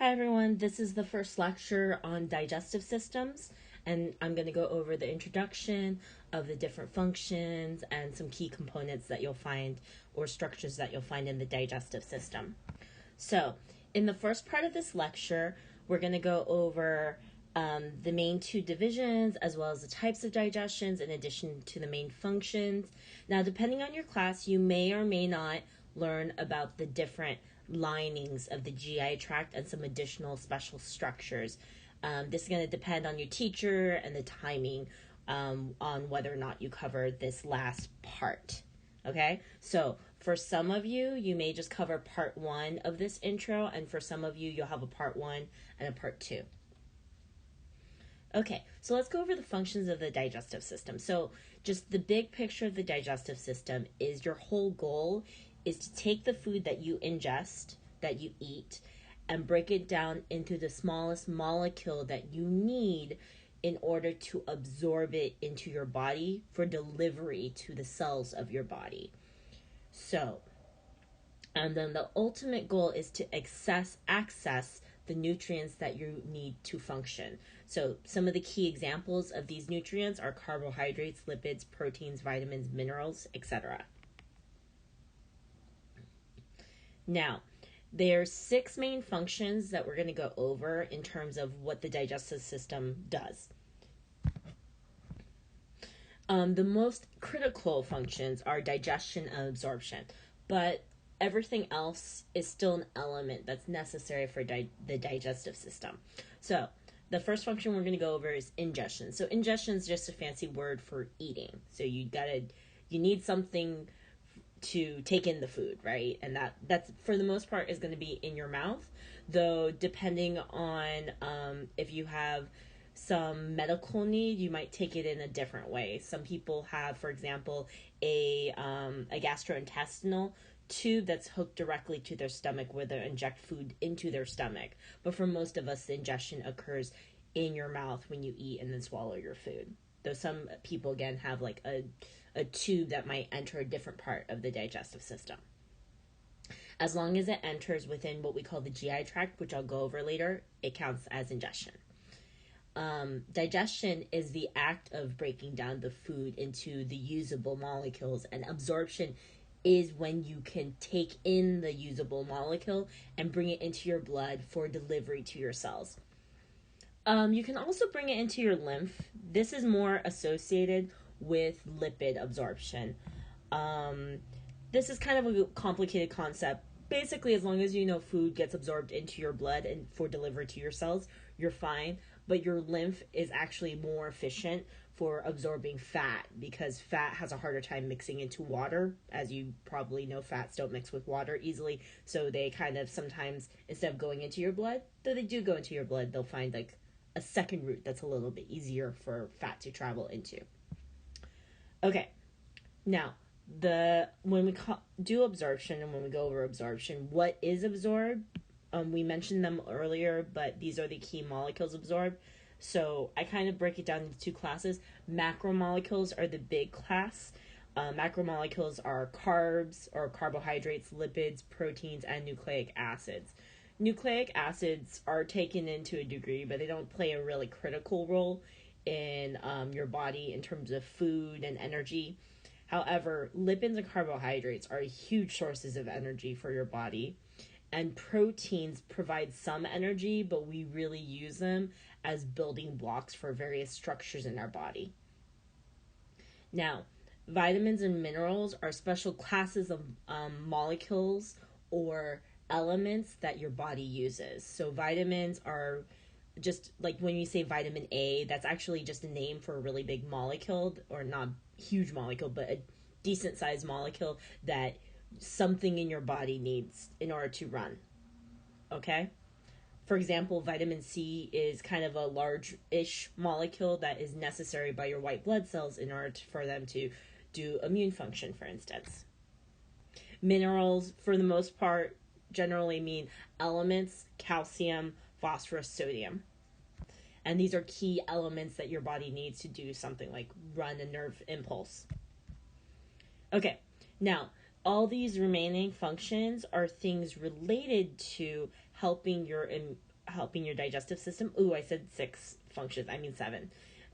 Hi everyone, this is the first lecture on digestive systems, and I'm going to go over the introduction of the different functions and some key components that you'll find or structures that you'll find in the digestive system. So, in the first part of this lecture, we're going to go over the main two divisions as well as the types of digestions in addition to the main functions. Now, depending on your class, you may or may not learn about the different linings of the GI tract and some additional special structures. This is going to depend on your teacher and the timing on whether or not you cover this last part. Okay, so for some of you, you may just cover part one of this intro, and for some of you, you'll have a part one and a part two. Okay, so let's go over the functions of the digestive system. So just the big picture of the digestive system is your whole goal is to take the food that you ingest, that you eat, and break it down into the smallest molecule that you need in order to absorb it into your body for delivery to the cells of your body. So, and then the ultimate goal is to access the nutrients that you need to function. So some of the key examples of these nutrients are carbohydrates, lipids, proteins, vitamins, minerals, etc. Now, there's 6 main functions that we're going to go over in terms of what the digestive system does. The most critical functions are digestion and absorption, but everything else is still an element that's necessary for the digestive system. So the first function we're going to go over is ingestion. So ingestion is just a fancy word for eating. So you need something to take in the food, right? And that's for the most part is going to be in your mouth, though depending on if you have some medical need, you might take it in a different way. Some people have, for example, a gastrointestinal tube that's hooked directly to their stomach where they inject food into their stomach. But for most of us, the ingestion occurs in your mouth when you eat and then swallow your food. Though some people, again, have like a tube that might enter a different part of the digestive system. As long as it enters within what we call the GI tract, which I'll go over later, it counts as ingestion. Digestion is the act of breaking down the food into the usable molecules, and absorption is when you can take in the usable molecule and bring it into your blood for delivery to your cells. You can also bring it into your lymph. This is more associated with lipid absorption. This is kind of a complicated concept. Basically, as long as you know food gets absorbed into your blood and for delivery to your cells, you're fine. But your lymph is actually more efficient for absorbing fat because fat has a harder time mixing into water. As you probably know, fats don't mix with water easily. So they kind of sometimes, instead of going into your blood, though they do go into your blood, they'll find like a second route that's a little bit easier for fat to travel into. Okay, now when we do absorption and when we go over absorption, what is absorbed? We mentioned them earlier, but these are the key molecules absorbed. So I kind of break it down into 2 classes. Macromolecules are the big class. Macromolecules are carbs or carbohydrates, lipids, proteins, and nucleic acids. Nucleic acids are taken into a degree, but they don't play a really critical role in your body in terms of food and energy. However, lipids and carbohydrates are huge sources of energy for your body. And proteins provide some energy, but we really use them as building blocks for various structures in our body. Now, vitamins and minerals are special classes of molecules or elements that your body uses. So vitamins are just like when you say vitamin A, that's actually just a name for a really big molecule, or not huge molecule, but a decent sized molecule that something in your body needs in order to run. Okay? For example, vitamin C is kind of a large-ish molecule that is necessary by your white blood cells in order for them to do immune function, for instance. Minerals, for the most part, generally mean elements: calcium, phosphorus, sodium. And these are key elements that your body needs to do something like run a nerve impulse. Okay, now, all these remaining functions are things related to helping your helping your digestive system. Ooh, I said 6 functions. I mean 7.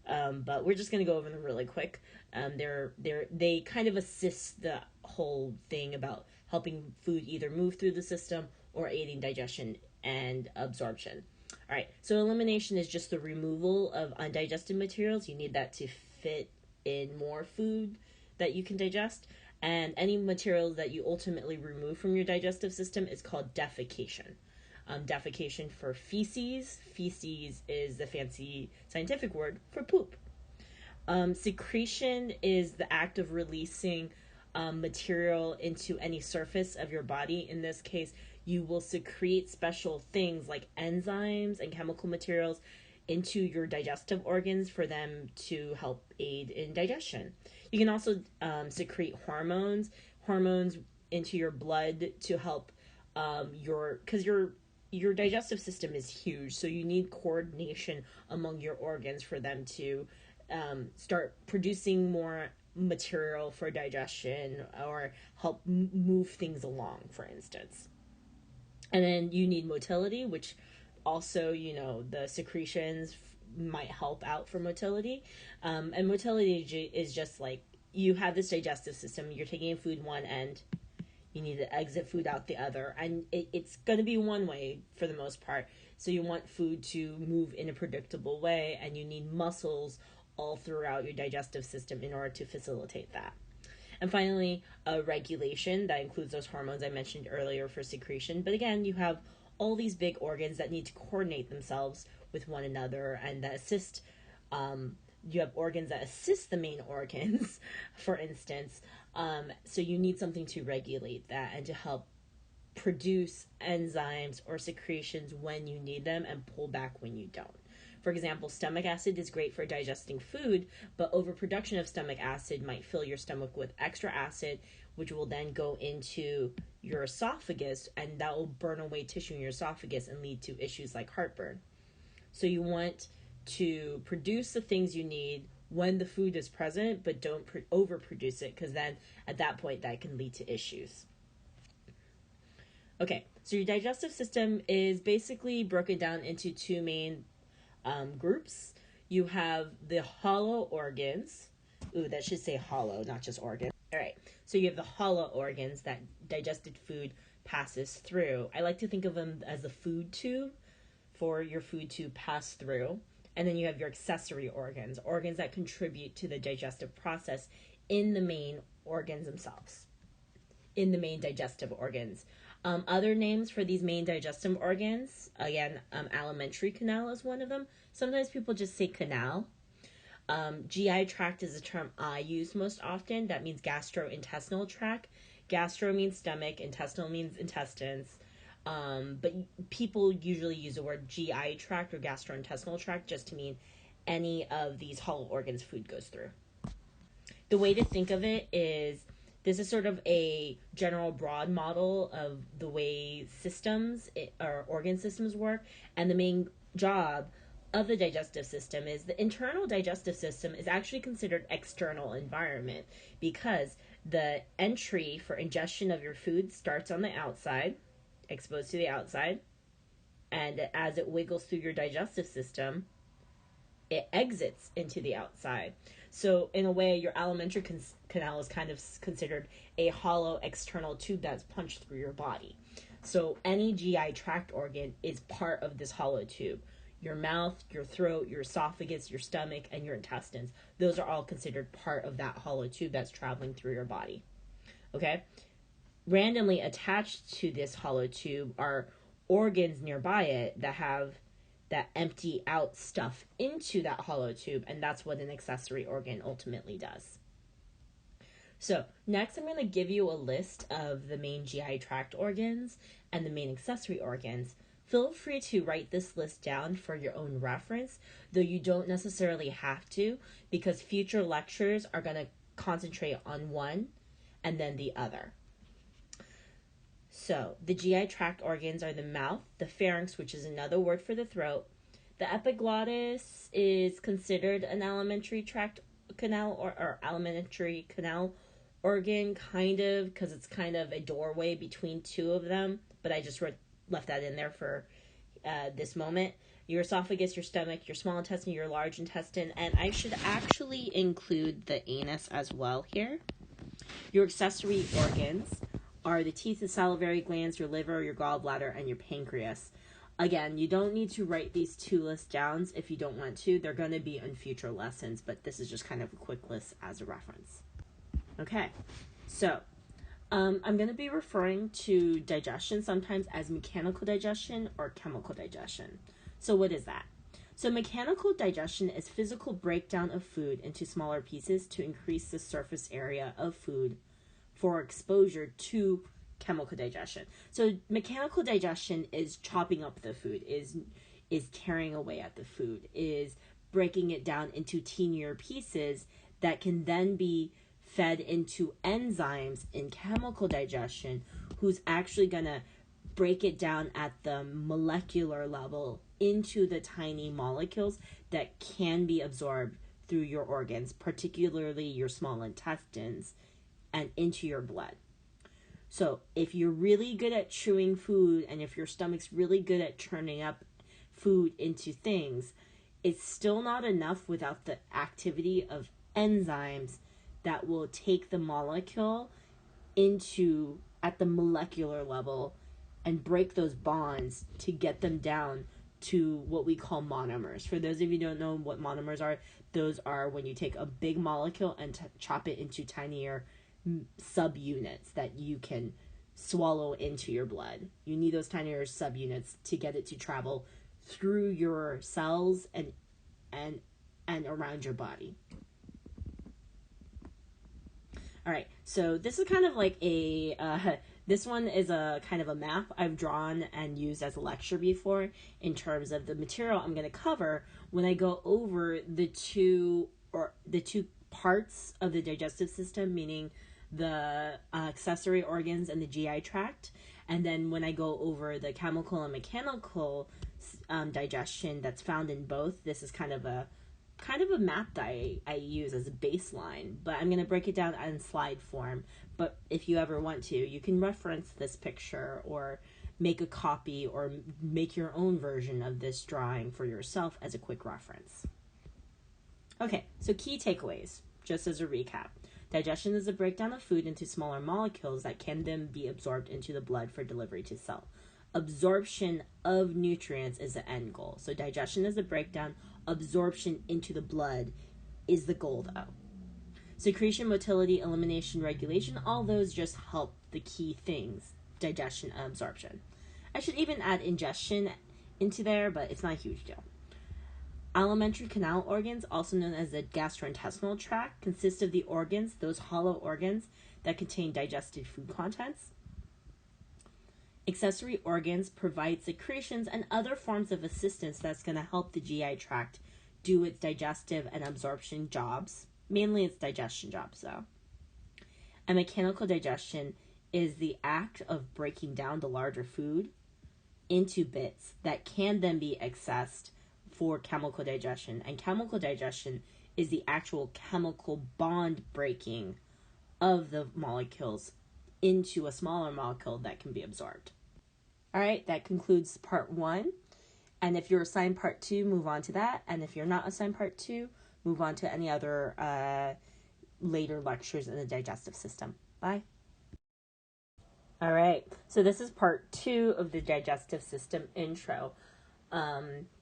But we're just gonna go over them really quick. They kind of assist the whole thing about helping food either move through the system or aiding digestion and absorption. All right, so elimination is just the removal of undigested materials. You need that to fit in more food that you can digest. And any materials that you ultimately remove from your digestive system is called defecation. Defecation for feces. Feces is the fancy scientific word for poop. Secretion is the act of releasing material into any surface of your body. In this case, you will secrete special things like enzymes and chemical materials into your digestive organs for them to help aid in digestion. You can also secrete hormones into your blood to help because your digestive system is huge, so you need coordination among your organs for them to start producing more material for digestion or help move things along, for instance. And then you need motility, which also, the secretions might help out for motility. And motility is just like you have this digestive system, you're taking in food one end, you need to exit food out the other, and it's going to be one way for the most part. So you want food to move in a predictable way, and you need muscles all throughout your digestive system in order to facilitate that. And finally, regulation, that includes those hormones I mentioned earlier for secretion. But again, you have all these big organs that need to coordinate themselves with one another and that assist. You have organs that assist the main organs, for instance. So you need something to regulate that and to help produce enzymes or secretions when you need them and pull back when you don't. For example, stomach acid is great for digesting food, but overproduction of stomach acid might fill your stomach with extra acid, which will then go into your esophagus, and that will burn away tissue in your esophagus and lead to issues like heartburn. So you want to produce the things you need when the food is present, but don't overproduce it, because then at that point that can lead to issues. Okay, so your digestive system is basically broken down into 2 main groups. You have the hollow organs. Ooh, that should say hollow, not just organ. All right, so you have the hollow organs that digested food passes through. I like to think of them as the food tube for your food to pass through. And then you have your accessory organs that contribute to the digestive process in the main organs themselves, in the main digestive organs. Other names for these main digestive organs, again, alimentary canal is one of them. Sometimes people just say canal. GI tract is a term I use most often. That means gastrointestinal tract. Gastro means stomach, intestinal means intestines. But people usually use the word GI tract or gastrointestinal tract just to mean any of these hollow organs food goes through. The way to think of it is this is sort of a general broad model of the way or organ systems work, and the main job of the digestive system is the internal digestive system is actually considered external environment because the entry for ingestion of your food starts on the outside, exposed to the outside, and as it wiggles through your digestive system, it exits into the outside. So in a way, your alimentary canal is kind of considered a hollow external tube that's punched through your body. So any GI tract organ is part of this hollow tube. Your mouth, your throat, your esophagus, your stomach, and your intestines, those are all considered part of that hollow tube that's traveling through your body. Okay? Randomly attached to this hollow tube are organs nearby it that empty out stuff into that hollow tube, and that's what an accessory organ ultimately does. So next I'm going to give you a list of the main GI tract organs and the main accessory organs. Feel free to write this list down for your own reference, though you don't necessarily have to, because future lectures are going to concentrate on one and then the other. So, the GI tract organs are the mouth, the pharynx, which is another word for the throat. The epiglottis is considered an alimentary tract canal or alimentary canal organ, kind of, because it's kind of a doorway between 2 of them, but I just left that in there for this moment. Your esophagus, your stomach, your small intestine, your large intestine, and I should actually include the anus as well here. Your accessory organs are the teeth, the salivary glands, your liver, your gallbladder, and your pancreas. Again, you don't need to write these 2 lists down if you don't want to. They're going to be in future lessons, but this is just kind of a quick list as a reference. Okay, so I'm going to be referring to digestion sometimes as mechanical digestion or chemical digestion. So what is that? So mechanical digestion is physical breakdown of food into smaller pieces to increase the surface area of food for exposure to chemical digestion. So mechanical digestion is chopping up the food, is tearing away at the food, is breaking it down into teenier pieces that can then be fed into enzymes in chemical digestion, who's actually going to break it down at the molecular level into the tiny molecules that can be absorbed through your organs, particularly your small intestines, and into your blood. So if you're really good at chewing food, and if your stomach's really good at churning up food into things, it's still not enough without the activity of enzymes that will take the molecule into at the molecular level and break those bonds to get them down to what we call monomers. For those of you who don't know what monomers are, those are when you take a big molecule and chop it into tinier subunits that you can swallow into your blood. You need those tinier subunits to get it to travel through your cells and around your body. All right, so this is kind of like this one is a kind of a map I've drawn and used as a lecture before in terms of the material I'm going to cover when I go over the two parts of the digestive system, meaning the accessory organs and the GI tract, and then when I go over the chemical and mechanical digestion that's found in both. This is kind of a map that I use as a baseline, but I'm going to break it down in slide form. But if you ever want to, you can reference this picture or make a copy or make your own version of this drawing for yourself as a quick reference. Okay, so key takeaways, just as a recap. Digestion is the breakdown of food into smaller molecules that can then be absorbed into the blood for delivery to cell. Absorption of nutrients is the end goal. So digestion is the breakdown. Absorption into the blood is the goal, though. Secretion, motility, elimination, regulation, all those just help the key things, digestion and absorption. I should even add ingestion into there, but it's not a huge deal. Alimentary canal organs, also known as the gastrointestinal tract, consist of the organs, those hollow organs that contain digested food contents. Accessory organs provide secretions and other forms of assistance that's going to help the GI tract do its digestive and absorption jobs. Mainly its digestion jobs, though. And mechanical digestion is the act of breaking down the larger food into bits that can then be accessed for chemical digestion. And chemical digestion is the actual chemical bond breaking of the molecules into a smaller molecule that can be absorbed. All right, that concludes part 1. And if you're assigned part 2, move on to that. And if you're not assigned part 2, move on to any other later lectures in the digestive system. Bye. All right, so this is part 2 of the digestive system intro.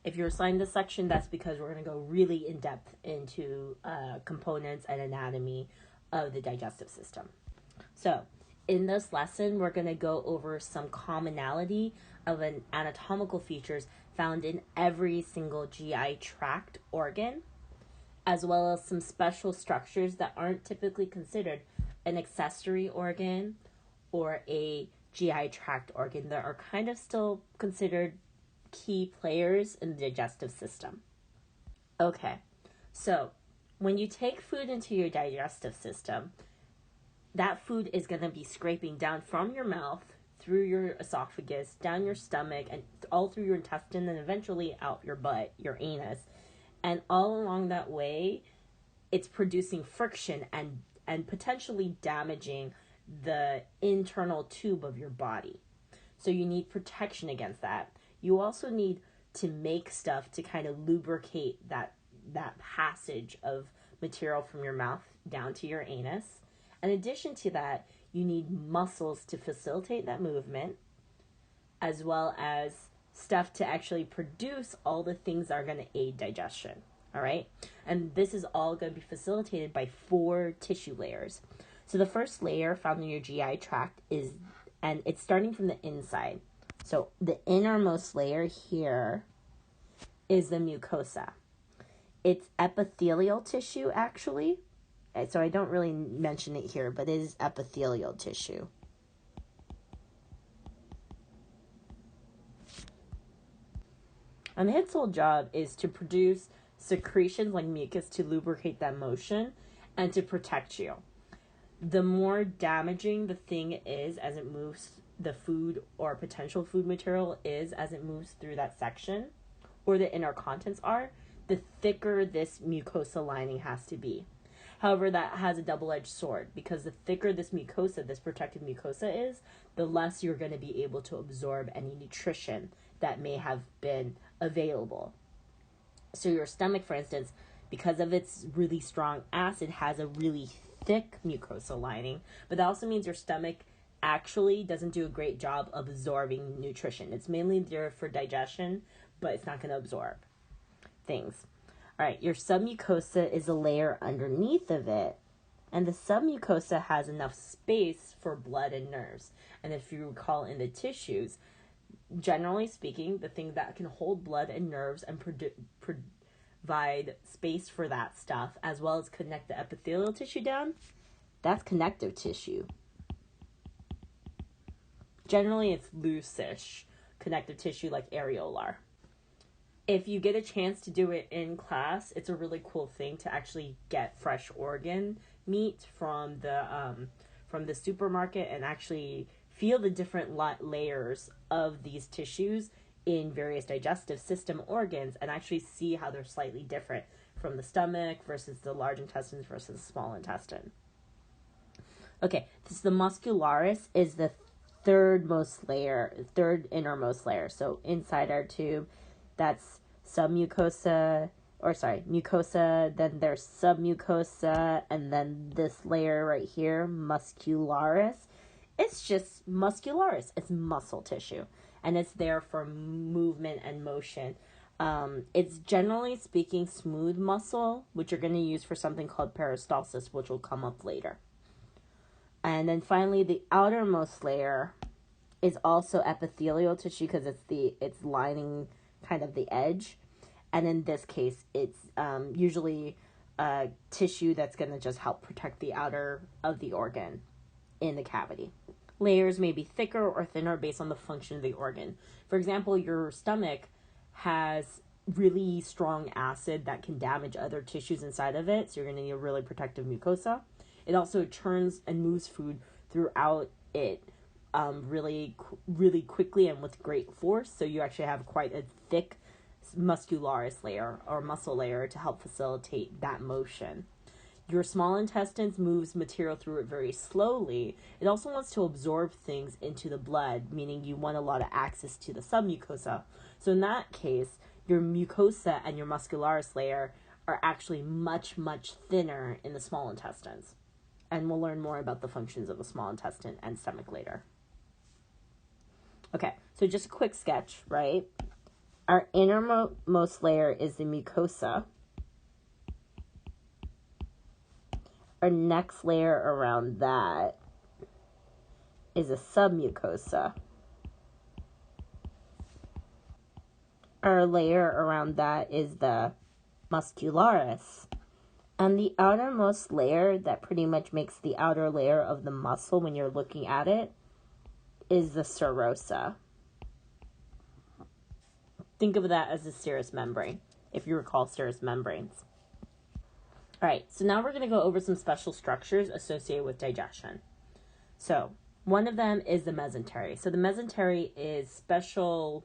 If you're assigned this section, that's because we're going to go really in depth into components and anatomy of the digestive system. So in this lesson, we're going to go over some commonality of an anatomical features found in every single GI tract organ, as well as some special structures that aren't typically considered an accessory organ or a GI tract organ that are kind of still considered key players in the digestive system. Okay, so when you take food into your digestive system, that food is going to be scraping down from your mouth, through your esophagus, down your stomach, and all through your intestine, and eventually out your butt, your anus. And all along that way, it's producing friction and potentially damaging the internal tube of your body. So you need protection against that. you also need to make stuff to kind of lubricate that passage of material from your mouth down to your anus. In addition to that, you need muscles to facilitate that movement, as well as stuff to actually produce all the things that are going to aid digestion. All right. And this is all going to be facilitated by 4 tissue layers. So the first layer found in your GI tract and it's starting from the inside. So the innermost layer here is the mucosa. It's epithelial tissue, actually. So I don't really mention it here, but it is epithelial tissue. And its whole job is to produce secretions like mucus to lubricate that motion and to protect you. The more damaging the thing is as it moves, the food or potential food material is as it moves through that section, or the inner contents are, the thicker this mucosa lining has to be. However, that has a double-edged sword, because the thicker this mucosa, this protective mucosa is, the less you're going to be able to absorb any nutrition that may have been available. So your stomach, for instance, because of its really strong acid, has a really thick mucosa lining, but that also means your stomach actually doesn't do a great job of absorbing nutrition. It's mainly there for digestion, but it's not going to absorb things. All right, your submucosa is a layer underneath of it, and the submucosa has enough space for blood and nerves. And if you recall in the tissues, generally speaking, the thing that can hold blood and nerves and provide space for that stuff, as well as connect the epithelial tissue down, that's connective tissue. Generally, it's loose-ish connective tissue like areolar. If you get a chance to do it in class, it's a really cool thing to actually get fresh organ meat from the supermarket and actually feel the different layers of these tissues in various digestive system organs and actually see how they're slightly different from the stomach versus the large intestines versus the small intestine. Okay, this the muscularis is the third innermost layer. So inside our tube, that's mucosa, then there's submucosa, and then this layer right here, muscularis. It's just muscularis. It's muscle tissue, and it's there for movement and motion. It's generally speaking smooth muscle, which you're going to use for something called peristalsis, which will come up later. And then finally, the outermost layer is also epithelial tissue because it's lining kind of the edge. And in this case, it's usually tissue that's going to just help protect the outer of the organ in the cavity. Layers may be thicker or thinner based on the function of the organ. For example, your stomach has really strong acid that can damage other tissues inside of it, so you're going to need a really protective mucosa. It also turns and moves food throughout it really quickly and with great force, so you actually have quite a thick muscularis layer or muscle layer to help facilitate that motion. Your small intestines moves material through it very slowly. It also wants to absorb things into the blood, meaning you want a lot of access to the submucosa. So in that case, your mucosa and your muscularis layer are actually much, much thinner in the small intestines. And we'll learn more about the functions of the small intestine and stomach later. Okay, so just a quick sketch, right? Our innermost layer is the mucosa. Our next layer around that is a submucosa. Our layer around that is the muscularis. And the outermost layer that pretty much makes the outer layer of the muscle when you're looking at it is the serosa. Think of that as the serous membrane, if you recall serous membranes. All right, so now we're going to go over some special structures associated with digestion. So one of them is the mesentery. So the mesentery is special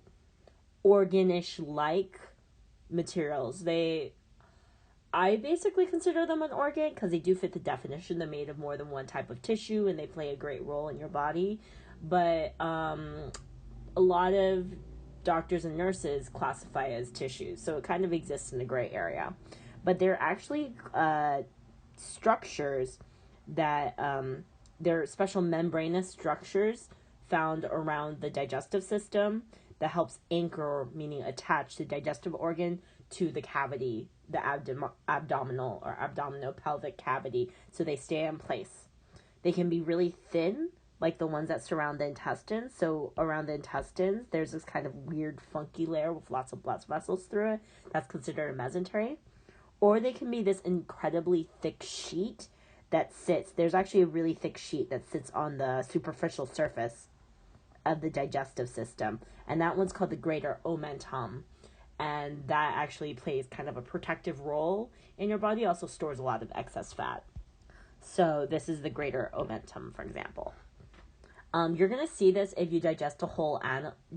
organish-like materials. I basically consider them an organ because they do fit the definition. They're made of more than one type of tissue and they play a great role in your body. But a lot of doctors and nurses classify as tissues. So it kind of exists in the gray area. But they're actually structures that they're special membranous structures found around the digestive system that helps anchor, meaning attach the digestive organ to the cavity, the abdominal or abdominopelvic cavity, so they stay in place. They can be really thin, like the ones that surround the intestines. So around the intestines, there's this kind of weird, funky layer with lots of blood vessels through it. That's considered a mesentery. Or they can be this incredibly thick sheet that sits. There's actually a really thick sheet that sits on the superficial surface of the digestive system. And that one's called the greater omentum. And that actually plays kind of a protective role in your body. Also stores a lot of excess fat. So this is the greater omentum, for example. You're gonna see this if you dissect a whole animal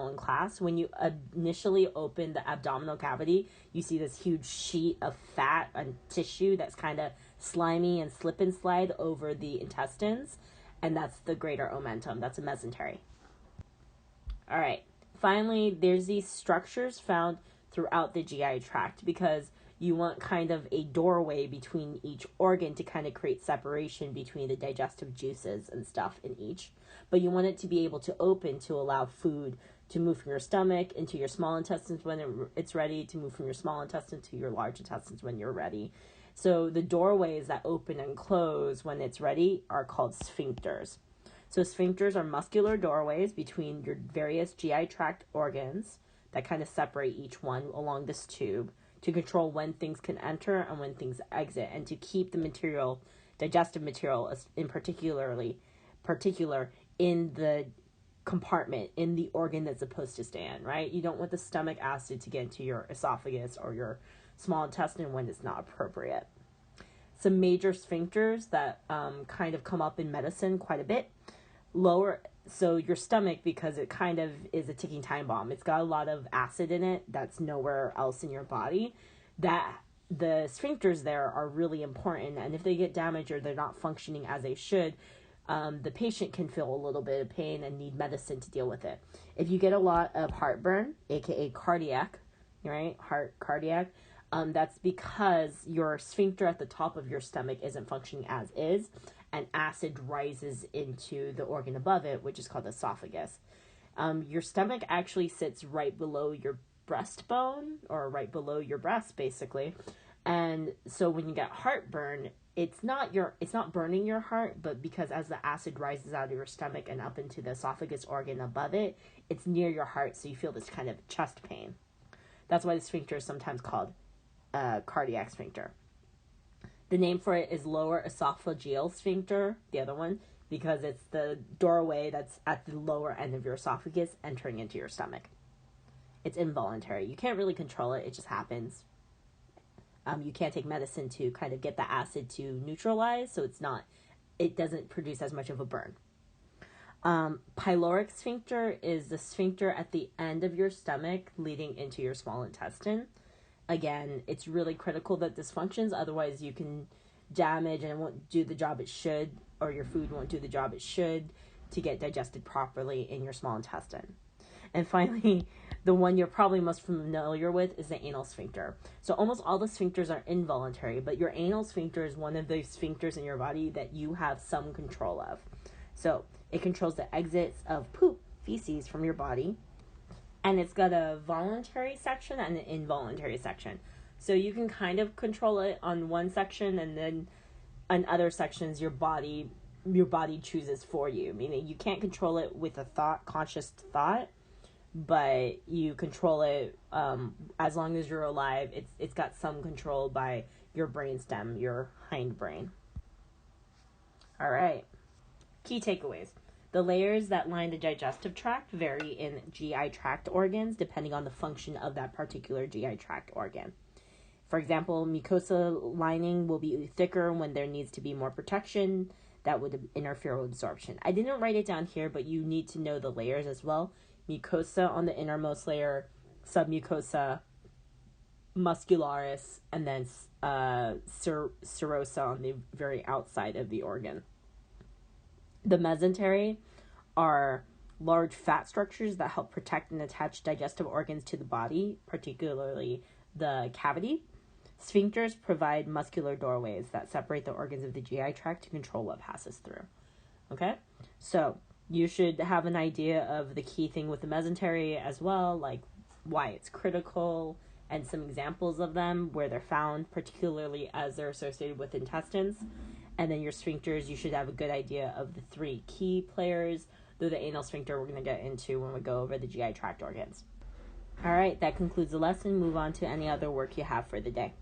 in class. When you initially open the abdominal cavity, you see this huge sheet of fat and tissue that's kind of slimy and slip and slide over the intestines, and that's the greater omentum. That's a mesentery. All right. Finally, there's these structures found throughout the GI tract because you want kind of a doorway between each organ to kind of create separation between the digestive juices and stuff in each. But you want it to be able to open to allow food to move from your stomach into your small intestines when it's ready, to move from your small intestine to your large intestines when you're ready. So the doorways that open and close when it's ready are called sphincters. So sphincters are muscular doorways between your various GI tract organs that kind of separate each one along this tube, to control when things can enter and when things exit, and to keep the material, digestive material in particular, in the compartment, in the organ that's supposed to stay in, right? You don't want the stomach acid to get into your esophagus or your small intestine when it's not appropriate. Some major sphincters that kind of come up in medicine quite a bit. So your stomach, because it kind of is a ticking time bomb. It's got a lot of acid in it that's nowhere else in your body. That the sphincters there are really important, and if they get damaged or they're not functioning as they should, the patient can feel a little bit of pain and need medicine to deal with it. If you get a lot of heartburn, aka cardiac, right? Cardiac, that's because your sphincter at the top of your stomach isn't functioning as is, and acid rises into the organ above it, which is called the esophagus. Your stomach actually sits right below your breastbone, or right below your breast, basically. And so when you get heartburn, it's not burning your heart, but because as the acid rises out of your stomach and up into the esophagus organ above it, it's near your heart, so you feel this kind of chest pain. That's why the sphincter is sometimes called cardiac sphincter. The name for it is lower esophageal sphincter, the other one, because it's the doorway that's at the lower end of your esophagus entering into your stomach. It's involuntary. You can't really control it. It just happens. You can't take medicine to kind of get the acid to neutralize, so it doesn't produce as much of a burn. Pyloric sphincter is the sphincter at the end of your stomach leading into your small intestine. Again, it's really critical that this functions, otherwise you can damage and it won't do the job it should, or your food won't do the job it should to get digested properly in your small intestine. And finally, the one you're probably most familiar with is the anal sphincter. So almost all the sphincters are involuntary, but your anal sphincter is one of those sphincters in your body that you have some control of. So it controls the exits of feces from your body. And it's got a voluntary section and an involuntary section. So you can kind of control it on one section, and then on other sections your body chooses for you. Meaning you can't control it with a conscious thought, but you control it as long as you're alive. It's got some control by your brainstem, your hindbrain. All right. Key takeaways. The layers that line the digestive tract vary in GI tract organs depending on the function of that particular GI tract organ. For example, mucosa lining will be thicker when there needs to be more protection that would interfere with absorption. I didn't write it down here, but you need to know the layers as well. Mucosa on the innermost layer, submucosa, muscularis, and then serosa on the very outside of the organ. The mesentery are large fat structures that help protect and attach digestive organs to the body, particularly the cavity. Sphincters provide muscular doorways that separate the organs of the GI tract to control what passes through. Okay? So you should have an idea of the key thing with the mesentery as well, like why it's critical and some examples of them, where they're found, particularly as they're associated with intestines. And then your sphincters, you should have a good idea of the three key players, though the anal sphincter we're going to get into when we go over the GI tract organs. All right, that concludes the lesson. Move on to any other work you have for the day.